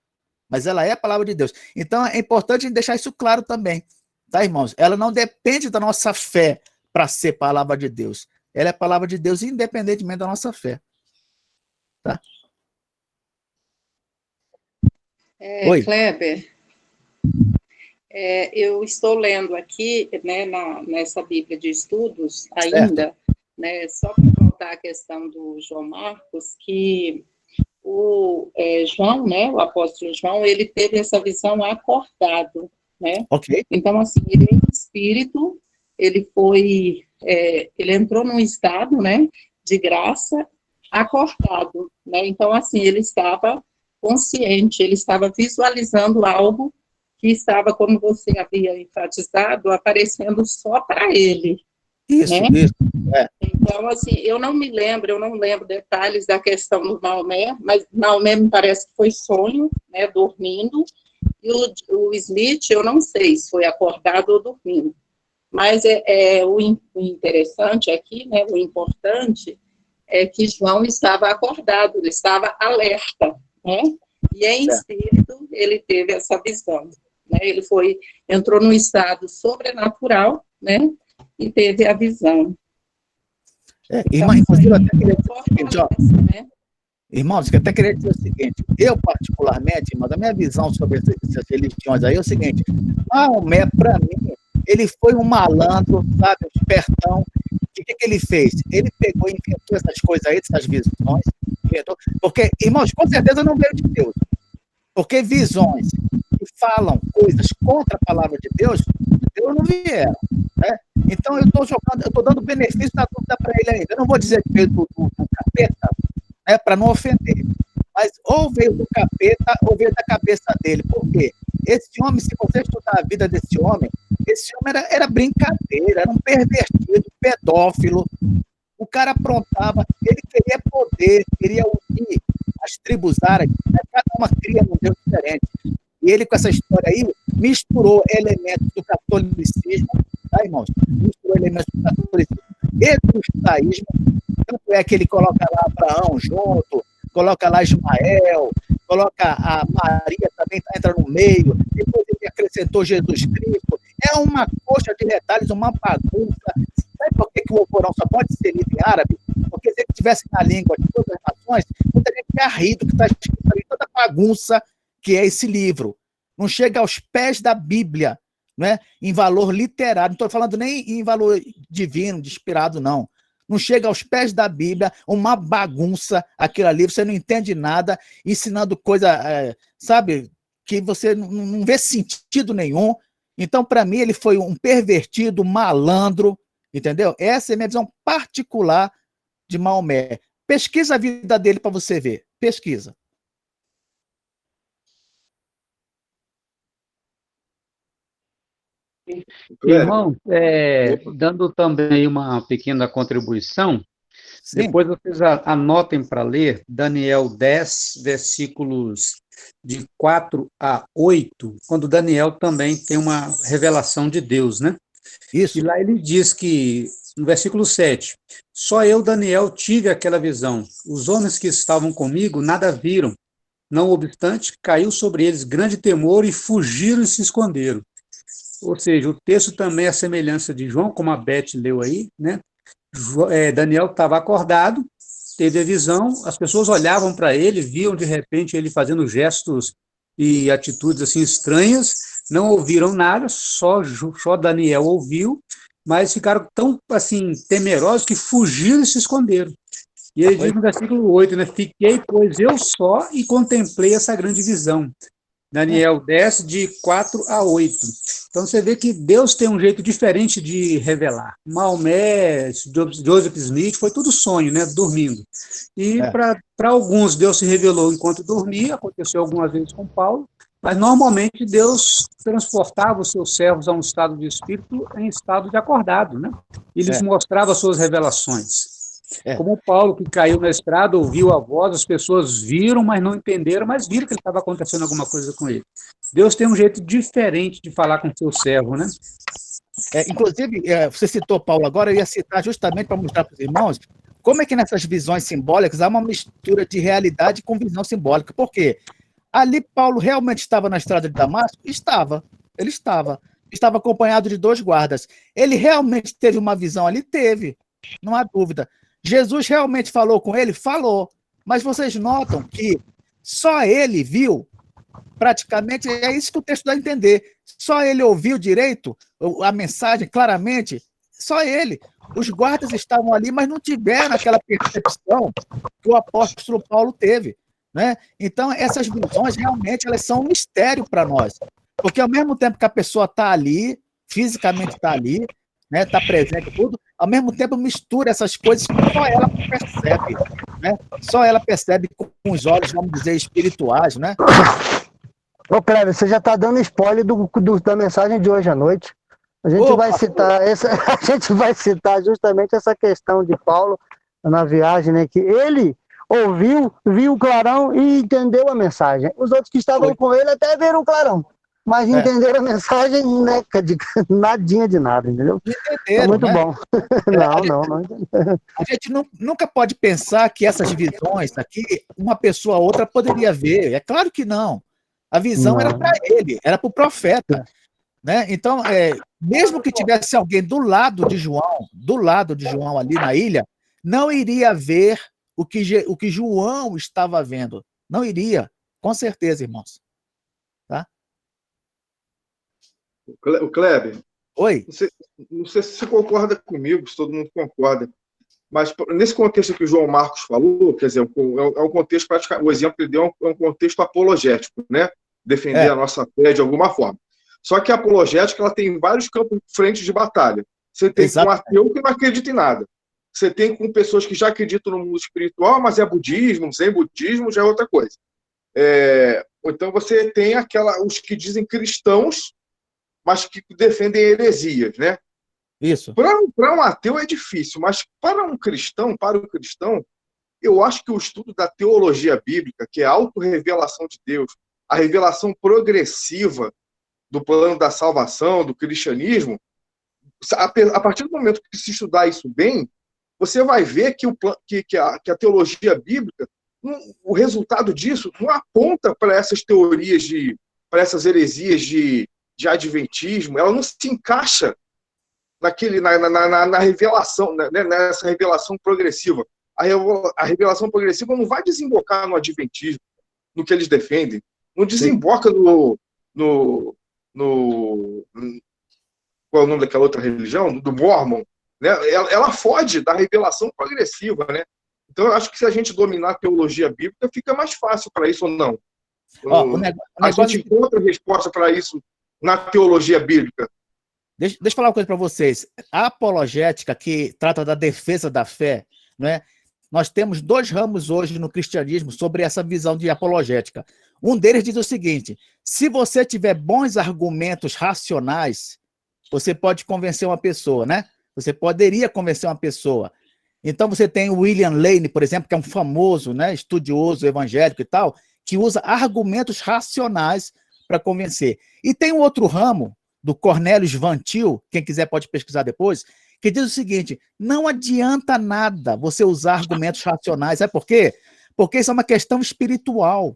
Mas ela é a palavra de Deus. Então, é importante deixar isso claro também, tá, irmãos? Ela não depende da nossa fé para ser palavra de Deus. Ela é palavra de Deus independentemente da nossa fé. Tá? Oi. Kleber, eu estou lendo aqui, né, nessa Bíblia de Estudos ainda, né, só para voltar à questão do João Marcos, que o João, né, o apóstolo João, ele teve essa visão acordado, né? Ok. Então, assim, ele em espírito, ele entrou num estado, né, de graça, acordado, né? Então, assim, ele estava consciente, ele estava visualizando algo que estava, como você havia enfatizado, aparecendo só para ele, Isso, né? isso. É. Então, assim, eu não lembro detalhes da questão do Maomé, mas Maomé me parece que foi sonho, né, dormindo, e o Smith, eu não sei se foi acordado ou dormindo, mas o interessante aqui, né, o importante é que João estava acordado, ele estava alerta, né, e em espírito ele teve essa visão, né, entrou num estado sobrenatural, né, e teve a visão. Irmã, inclusive, eu até queria dizer o seguinte, ó. Né? Irmãos, que eu até queria dizer o seguinte, eu particularmente, irmão, a minha visão sobre essas religiões aí é o seguinte, Maomé, para mim, ele foi um malandro, sabe, um espertão. O que ele fez? Ele pegou e inventou essas coisas aí, essas visões, inventou, porque, irmãos, com certeza não veio de Deus, porque visões que falam coisas contra a palavra de Deus não vieram, né? Então eu estou dando benefício da dúvida para ele ainda. Eu não vou dizer que veio do capeta, né, para não ofender, mas ou veio do capeta ou veio da cabeça dele. Por quê? Esse homem, se você estudar a vida desse homem era brincadeira, era um pervertido, pedófilo. O cara aprontava, ele queria poder, queria unir as tribos árabes, né? Cada uma cria num Deus diferente. E ele, com essa história aí, misturou elementos do catolicismo, tá, irmãos? Misturou elementos do catolicismo e do judaísmo. Tanto é que ele coloca lá Abraão junto, coloca lá Ismael, coloca a Maria também, entra no meio, depois ele acrescentou Jesus Cristo. É uma coxa de retalhos, uma bagunça. Sabe por que o Alcorão só pode ser lido em árabe? Porque se ele tivesse na língua de todas as nações, muita gente ia rir do que está escrito ali, toda a bagunça que é esse livro. Não chega aos pés da Bíblia, né? Em valor literário. Não estou falando nem em valor divino, de inspirado, não. Não chega aos pés da Bíblia, uma bagunça aquilo ali, você não entende nada, ensinando coisa, sabe, que você não vê sentido nenhum. Então, para mim, ele foi um pervertido, malandro, entendeu? Essa é a minha visão particular de Maomé. Pesquisa a vida dele para você ver. Pesquisa. Irmão, dando também uma pequena contribuição, Sim. Depois vocês anotem para ler Daniel 10, versículos de 4 a 8, quando Daniel também tem uma revelação de Deus, né? Isso. E lá ele diz que, no versículo 7, só eu, Daniel, tive aquela visão. Os homens que estavam comigo nada viram. Não obstante, caiu sobre eles grande temor e fugiram e se esconderam. Ou seja, o texto também é a semelhança de João, como a Beth leu aí, né? Daniel estava acordado, teve a visão, as pessoas olhavam para ele, viam de repente ele fazendo gestos e atitudes assim estranhas, não ouviram nada, só Daniel ouviu, mas ficaram tão assim temerosos que fugiram e se esconderam. E ele diz no versículo 8, né? Fiquei, pois eu só, e contemplei essa grande visão. Daniel 10, de 4 a 8. Então você vê que Deus tem um jeito diferente de revelar. Maomé, Joseph Smith, foi tudo sonho, né? Dormindo. E para alguns Deus se revelou enquanto dormia, aconteceu algumas vezes com Paulo, mas normalmente Deus transportava os seus servos a um estado de espírito em estado de acordado, né? E lhes mostrava as suas revelações. Como o Paulo, que caiu na estrada, ouviu a voz, as pessoas viram, mas não entenderam, mas viram que estava acontecendo alguma coisa com ele. Deus tem um jeito diferente de falar com seu servo, né? Inclusive, você citou Paulo agora, eu ia citar justamente para mostrar para os irmãos como é que nessas visões simbólicas há uma mistura de realidade com visão simbólica. Por quê? Ali Paulo realmente estava na estrada de Damasco? Estava. Ele estava. Estava acompanhado de 2 guardas. Ele realmente teve uma visão ali? Teve. Não há dúvida. Jesus realmente falou com ele? Falou. Mas vocês notam que só ele viu, praticamente, é isso que o texto dá a entender. Só ele ouviu direito a mensagem claramente, só ele. Os guardas estavam ali, mas não tiveram aquela percepção que o apóstolo Paulo teve, né? Então, essas visões realmente elas são um mistério para nós. Porque ao mesmo tempo que a pessoa está ali, fisicamente está ali, né, está presente tudo, ao mesmo tempo mistura essas coisas que só ela percebe, né? Só ela percebe com os olhos, vamos dizer, espirituais, né? Ô, Cleber, você já está dando spoiler da mensagem de hoje à noite. A gente vai citar a gente vai citar justamente essa questão de Paulo na viagem, né? Que ele ouviu, viu o clarão e entendeu a mensagem. Os outros que estavam com ele até viram o clarão, mas entenderam a mensagem, né, de nadinha de nada, entendeu? Entenderam, muito né? Bom. Não. A gente nunca pode pensar que essas visões aqui, uma pessoa ou outra poderia ver. É claro que não. A visão era para ele, era para o profeta. Né? Então, mesmo que tivesse alguém do lado de João ali na ilha, não iria ver o que João estava vendo. Não iria, com certeza, irmãos. Tá? O Kleber, oi? Não sei se você concorda comigo, se todo mundo concorda, mas nesse contexto que o João Marcos falou, quer dizer, é um contexto praticamente, o exemplo que ele deu é um contexto apologético, né? Defender a nossa fé de alguma forma. Só que a apologética ela tem vários campos de frente de batalha. Você tem com um ateu que não acredita em nada. Você tem com pessoas que já acreditam no mundo espiritual, mas é budismo, sem budismo já é outra coisa. Então você tem os que dizem cristãos, mas que defendem heresias, né? Isso. Para um ateu é difícil, mas para o cristão, eu acho que o estudo da teologia bíblica, que é a autorrevelação de Deus, a revelação progressiva do plano da salvação, do cristianismo, a partir do momento que se estudar isso bem, você vai ver que a teologia bíblica, o resultado disso não aponta para essas teorias, para essas heresias de adventismo, ela não se encaixa na revelação, né, nessa revelação progressiva. A revelação progressiva não vai desembocar no adventismo, no que eles defendem, não desemboca qual é o nome daquela outra religião? Do Mormon, né? Ela foge da revelação progressiva, né? Então, eu acho que se a gente dominar a teologia bíblica, fica mais fácil para isso ou não. A gente encontra resposta para isso na teologia bíblica. Deixa eu falar uma coisa para vocês. A apologética, que trata da defesa da fé, né? Nós temos 2 ramos hoje no cristianismo sobre essa visão de apologética. Um deles diz o seguinte: se você tiver bons argumentos racionais, você pode convencer uma pessoa, né? Você poderia convencer uma pessoa. Então você tem o William Lane, por exemplo, que é um famoso, né, estudioso evangélico e tal, que usa argumentos racionais para convencer. E tem um outro ramo, do Cornelius Van Til, quem quiser pode pesquisar depois, que diz o seguinte: não adianta nada você usar argumentos racionais. Sabe por quê? Porque isso é uma questão espiritual.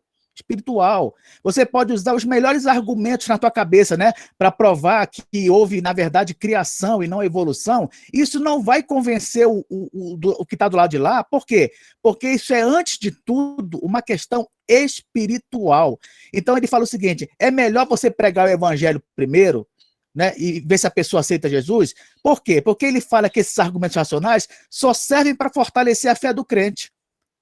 Você pode usar os melhores argumentos na tua cabeça, né, para provar que houve, na verdade, criação e não evolução. Isso não vai convencer o que está do lado de lá. Por quê? Porque isso é, antes de tudo, uma questão espiritual. Então ele fala o seguinte: é melhor você pregar o evangelho primeiro, né, e ver se a pessoa aceita Jesus. Por quê? Porque ele fala que esses argumentos racionais só servem para fortalecer a fé do crente.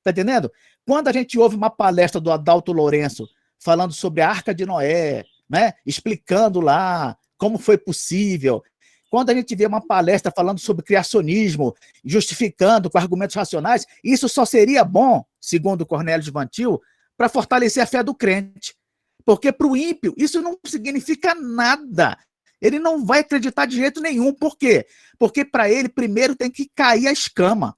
Tá entendendo? Quando a gente ouve uma palestra do Adalto Lourenço falando sobre a Arca de Noé, né, explicando lá como foi possível, quando a gente vê uma palestra falando sobre criacionismo, justificando com argumentos racionais, isso só seria bom, segundo Cornelius Van Til, para fortalecer a fé do crente. Porque para o ímpio isso não significa nada. Ele não vai acreditar de jeito nenhum. Por quê? Porque para ele primeiro tem que cair a escama.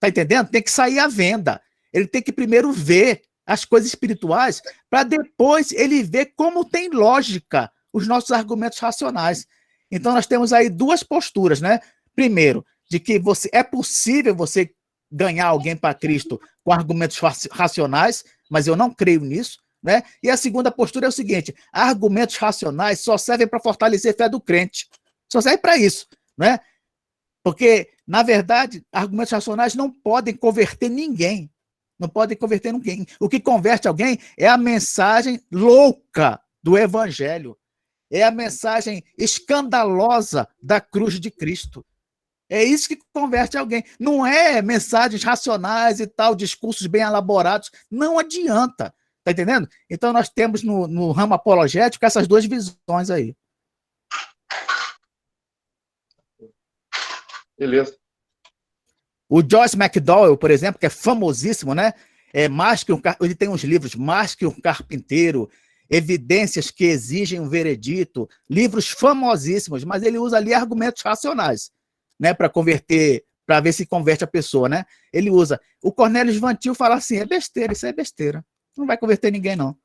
Tá entendendo? Tem que sair a venda. Ele tem que primeiro ver as coisas espirituais para depois ele ver como tem lógica os nossos argumentos racionais. Então nós temos aí 2 posturas, né? Primeiro, de que é possível você ganhar alguém para Cristo com argumentos racionais, mas eu não creio nisso, né? E a segunda postura é o seguinte: argumentos racionais só servem para fortalecer a fé do crente. Só serve para isso, né? Porque, na verdade, argumentos racionais não podem converter ninguém. Não podem converter ninguém. O que converte alguém é a mensagem louca do evangelho. É a mensagem escandalosa da cruz de Cristo. É isso que converte alguém. Não é mensagens racionais e tal, discursos bem elaborados. Não adianta. Tá entendendo? Então nós temos no ramo apologético essas duas visões aí. Beleza. O Joyce McDowell, por exemplo, que é famosíssimo, né? Ele tem uns livros, Mais que um Carpinteiro, Evidências que Exigem um Veredito, livros famosíssimos, mas ele usa ali argumentos racionais, né? Para converter, para ver se converte a pessoa, né? Ele usa. O Cornelius Van Til fala assim: é besteira, isso é besteira. Não vai converter ninguém, não.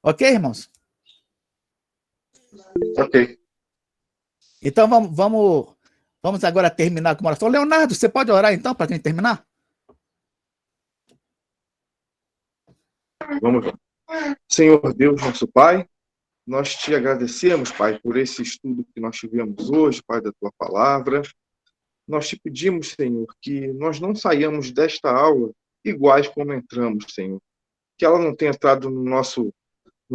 Ok, irmãos? Ok. Então vamos agora terminar com uma oração. Leonardo, você pode orar então para a gente terminar? Vamos lá. Senhor Deus, nosso Pai, nós te agradecemos, Pai, por esse estudo que nós tivemos hoje, Pai, da tua palavra. Nós te pedimos, Senhor, que nós não saiamos desta aula iguais como entramos, Senhor. Que ela não tenha entrado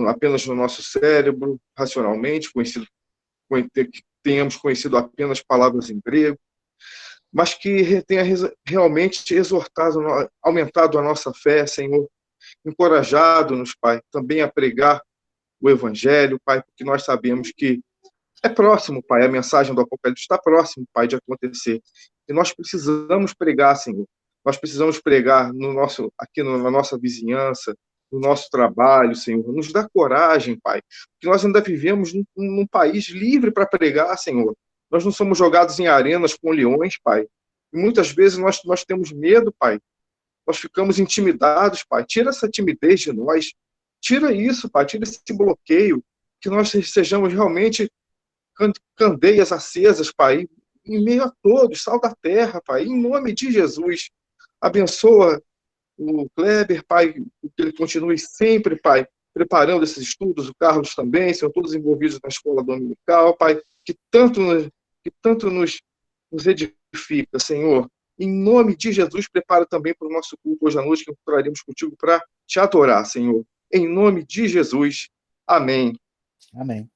apenas no nosso cérebro, racionalmente, que tenhamos conhecido apenas palavras em grego, mas que tenha realmente exortado, aumentado a nossa fé, Senhor, encorajado-nos, Pai, também a pregar o Evangelho, Pai, porque nós sabemos que é próximo, Pai, a mensagem do Apocalipse está próximo, Pai, de acontecer. E nós precisamos pregar, Senhor. Nós precisamos pregar aqui na nossa vizinhança, no nosso trabalho, Senhor. Nos dá coragem, Pai, porque nós ainda vivemos num país livre para pregar, Senhor. Nós não somos jogados em arenas com leões, Pai. E muitas vezes nós temos medo, Pai. Nós ficamos intimidados, Pai. Tira essa timidez de nós. Tira isso, Pai. Tira esse bloqueio. Que nós sejamos realmente candeias acesas, Pai, em meio a todos, sal da terra, Pai, em nome de Jesus. Abençoa o Kleber, Pai, que ele continue sempre, Pai, preparando esses estudos, o Carlos também, são todos envolvidos na escola dominical, Pai, que tanto nos edifica, Senhor. Em nome de Jesus, prepara também para o nosso culto hoje à noite, que entraremos contigo para te adorar, Senhor. Em nome de Jesus. Amém. Amém.